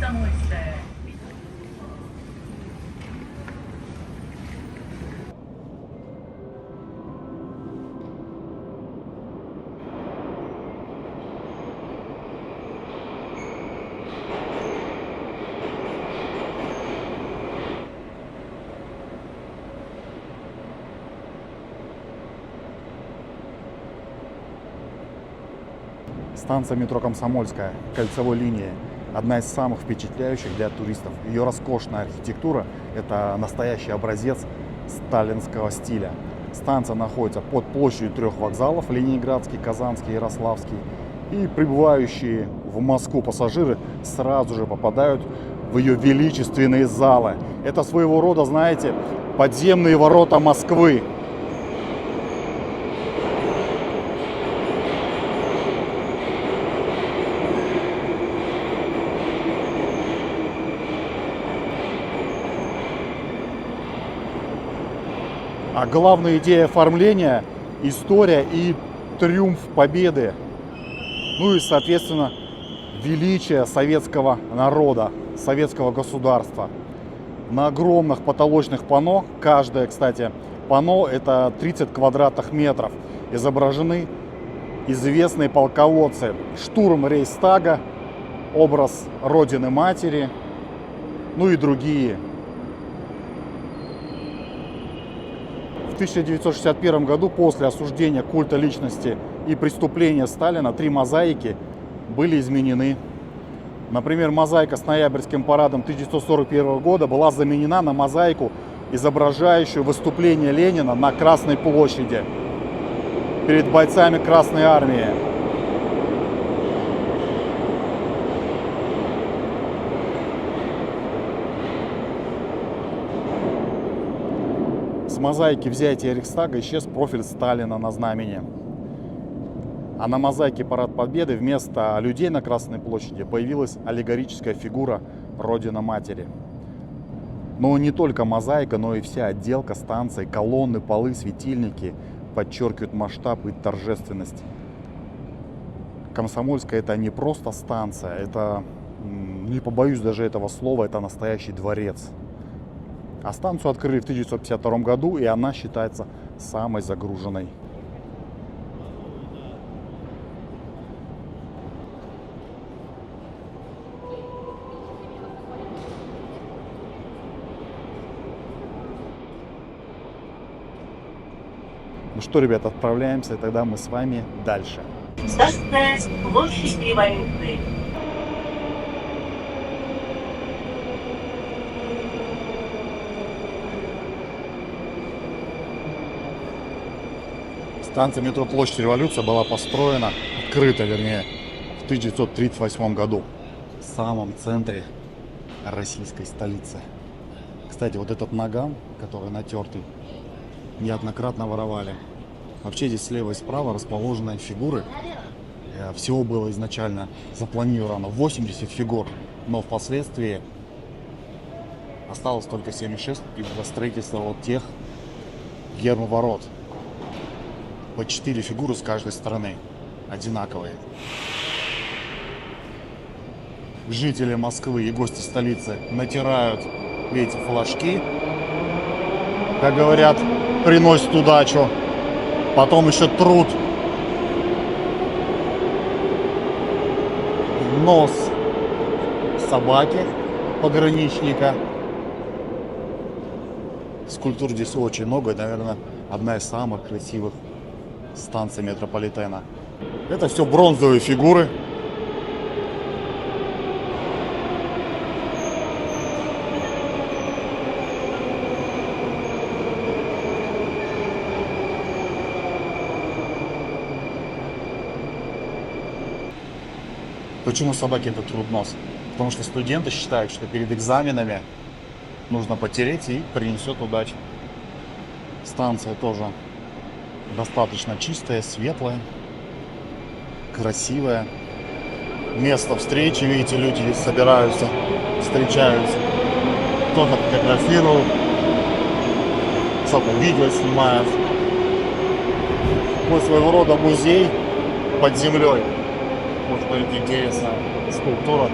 Комсомольская. Станция метро Комсомольская, кольцевой линии, одна из самых впечатляющих для туристов. Ее роскошная архитектура – это настоящий образец сталинского стиля. Станция находится под площадью трех вокзалов – Ленинградский, Казанский, Ярославский. И прибывающие в Москву пассажиры сразу же попадают в ее величественные залы. Это своего рода, знаете, подземные ворота Москвы. А главная идея оформления – история и триумф победы. Ну и, соответственно, величие советского народа, советского государства. На огромных потолочных панно, каждое, кстати, панно – это 30 квадратных метров, изображены известные полководцы. Штурм Рейхстага, образ Родины Матери, ну и другие. В 1961 году, после осуждения культа личности и преступления Сталина, 3 мозаики были изменены. Например, мозаика с Ноябрьским парадом 1941 года была заменена на мозаику, изображающую выступление Ленина на Красной площади перед бойцами Красной армии. С мозаики взятия Рейхстага исчез профиль Сталина на знамени. А на мозаике Парад Победы вместо людей на Красной площади появилась аллегорическая фигура Родина Матери. Но не только мозаика, но и вся отделка станции, колонны, полы, светильники подчеркивают масштаб и торжественность. Комсомольская — это не просто станция, это, не побоюсь даже этого слова, это настоящий дворец. А станцию открыли в 1952 году, и она считается самой загруженной. Ну что, ребят, отправляемся, и тогда мы с вами дальше. Станция площадь Революции. Станция метро Площадь Революция была построена, открыта, вернее, в 1938 году в самом центре российской столицы. Кстати, вот этот наган, который натертый, неоднократно воровали. Вообще здесь слева и справа расположены фигуры. Всего было изначально запланировано 80 фигур, но впоследствии осталось только 76 из-за строительства вот тех гермоворот. По 4 фигуры с каждой стороны, одинаковые. Жители Москвы и гости столицы натирают эти флажки, как говорят, приносят удачу. Потом еще трут нос собаки, пограничника. Скульптур здесь очень много, наверное, одна из самых красивых станций метрополитена. Это все бронзовые фигуры. Почему собаки это трут нос? Потому что студенты считают, что перед экзаменами нужно потереть и принесет удачу. Станция тоже достаточно чистая, светлая, красивая. Место встречи, видите, люди здесь собираются, встречаются. Кто-то фотографирует, кто-то видео снимает. Такой своего рода музей под землей. Может быть, интересная скульптура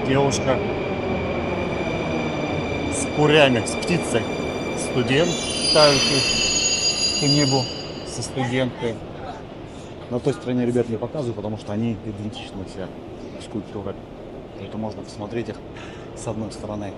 Девушка с курями, с птицей. Студент, ставящий книгу со студенткой. На той стороне, ребят, не показываю, потому что они идентичны все скульптуры. Это можно посмотреть их с одной стороны.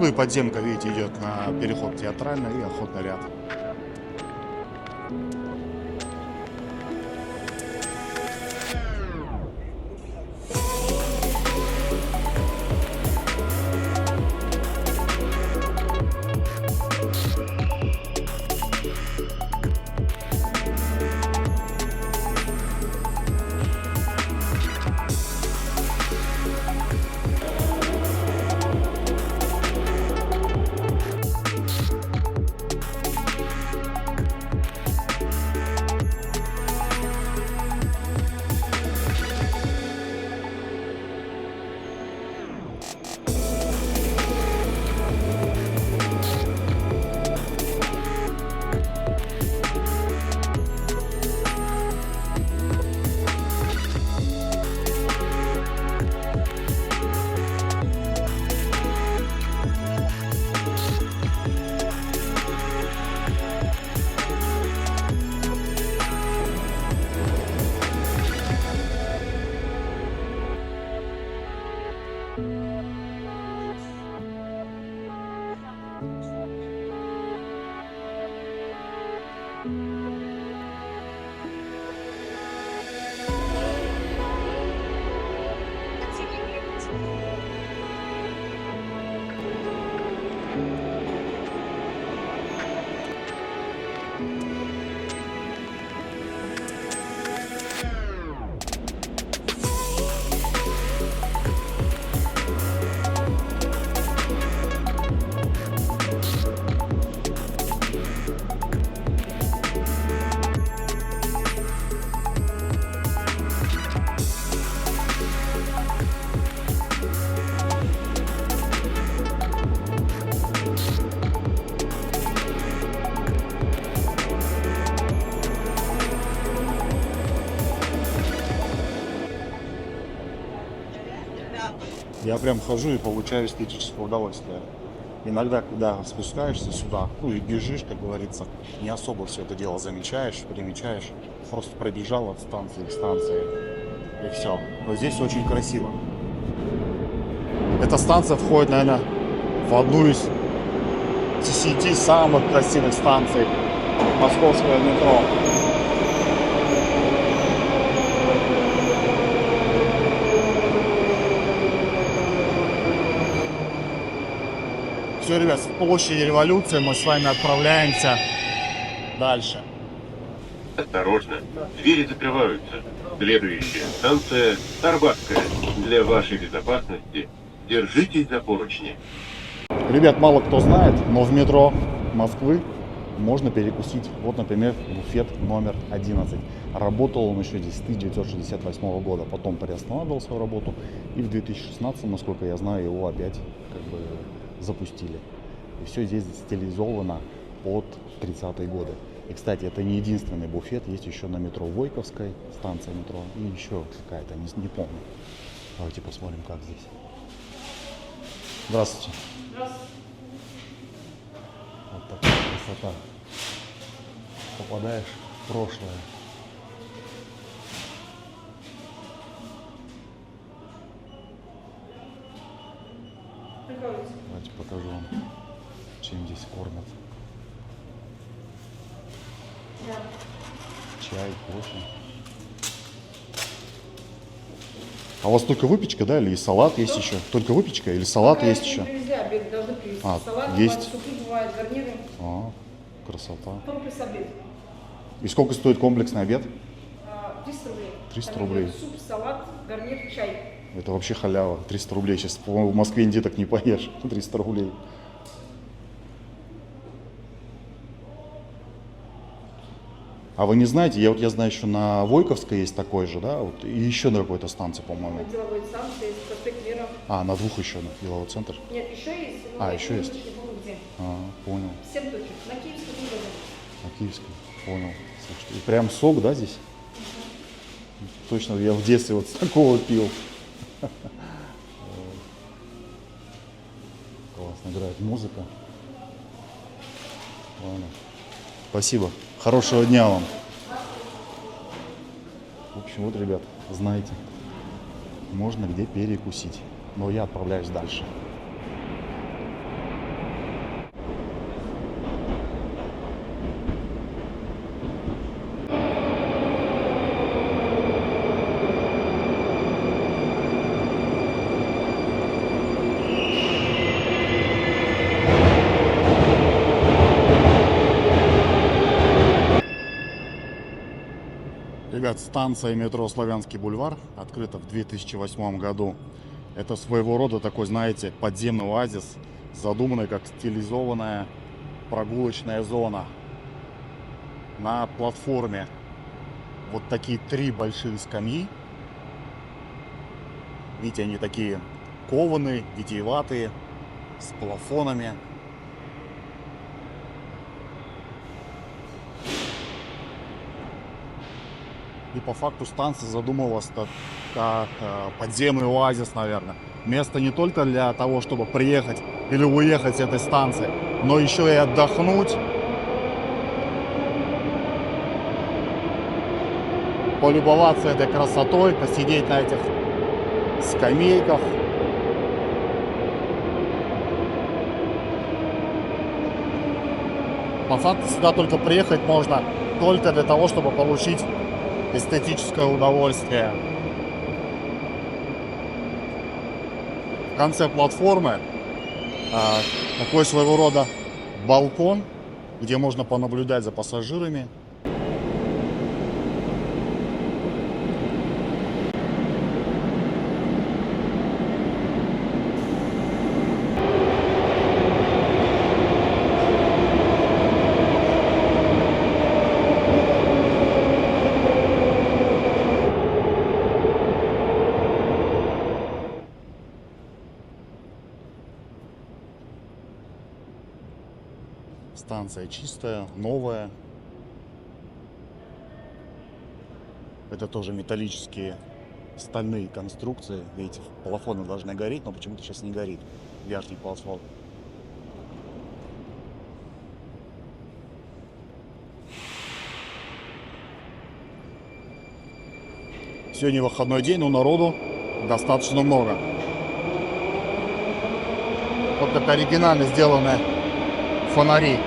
Ну и подземка, видите, идет на переход театральный и охотный ряд. Я прям хожу и получаю эстетическое удовольствие. Иногда, когда спускаешься сюда, ну и бежишь, как говорится, не особо все это дело замечаешь, примечаешь. Просто пробежал от станции к станции, и все. Но здесь очень красиво. Эта станция входит, наверное, в одну из 10 самых красивых станций московского метро. Все, ребят, с площади Революции мы с вами отправляемся дальше. Осторожно, двери закрываются. Следующая станция Арбатская. Для вашей безопасности держитесь за поручни. Ребят, мало кто знает, но в метро Москвы можно перекусить. Вот, например, буфет номер 11. Работал он еще здесь с 1968 года. Потом приостанавливал свою работу. И в 2016, насколько я знаю, его опять запустили. И все здесь стилизовано под 30-е годы. И, кстати, это не единственный буфет. Есть еще на метро Войковской, станция метро. И еще какая-то, не помню. Давайте посмотрим, как здесь. Здравствуйте. Здравствуйте. Вот такая красота. Попадаешь в прошлое. Давайте покажу вам, чем здесь кормят. Да. Чай, кофе. А у вас только выпечка, да, или и салат есть еще? Только выпечка или салат есть еще? Привезли, обед должны привезти. А, Салат, есть. бывает, супы бывают, гарниры. А, красота. Комплекс обед. И сколько стоит комплексный обед? 300 рублей. 300 Там рублей. идет суп, салат, гарнир, чай. Это вообще халява. 300 рублей. Сейчас, по-моему, в Москве нигде так не поешь. 300 рублей. А вы не знаете, я знаю, еще на Войковской есть такой же, да? Вот, и еще на какой-то станции, по-моему. На деловой станции, проспект Мира. А, на двух еще, на деловой центр. Нет, еще есть. Но А, я еще не есть? помню, где. Понял. 7 точек. На Киевской тоже. На Киевской, понял. Слушайте, и прям сок, да, здесь? Точно, я в детстве вот с такого пил. Классно играет музыка. Ладно. Спасибо. Хорошего дня вам. В общем, вот, ребят, знаете, можно где перекусить. Но я отправляюсь дальше. Ребят, станция метро Славянский бульвар открыта в 2008 году. Это своего рода такой, знаете, подземный оазис, задуманный как стилизованная прогулочная зона. На платформе вот такие 3 большие скамьи. Видите, они такие кованые, витиеватые, с плафонами. И по факту станция задумывалась как подземный оазис, наверное. Место не только для того, чтобы приехать или уехать с этой станции, но еще и отдохнуть, полюбоваться этой красотой, посидеть на этих скамейках. По факту сюда только приехать можно только для того, чтобы получить эстетическое удовольствие. В конце платформы такой своего рода балкон, где можно понаблюдать за пассажирами. Станция чистая, новая. Это тоже металлические стальные конструкции. Видите, плафоны должны гореть, но почему-то сейчас не горит. Вяжет по асфальту. Сегодня выходной день, но народу достаточно много. Вот это оригинально сделанные фонари.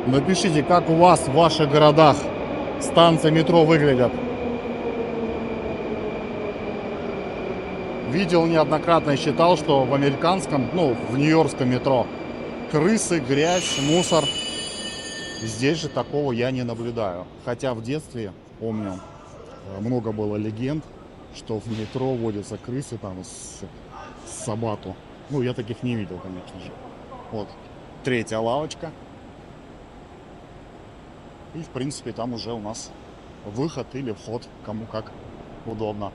Напишите, как у вас в ваших городах станции метро выглядят. Видел неоднократно и считал, что в американском, в нью-йоркском метро крысы, грязь, мусор. Здесь же такого я не наблюдаю. Хотя в детстве, помню, много было легенд, что в метро водятся крысы там с собаку. Я таких не видел, конечно же. Вот, 3-я лавочка. И, в принципе, там уже у нас выход или вход, кому как удобно.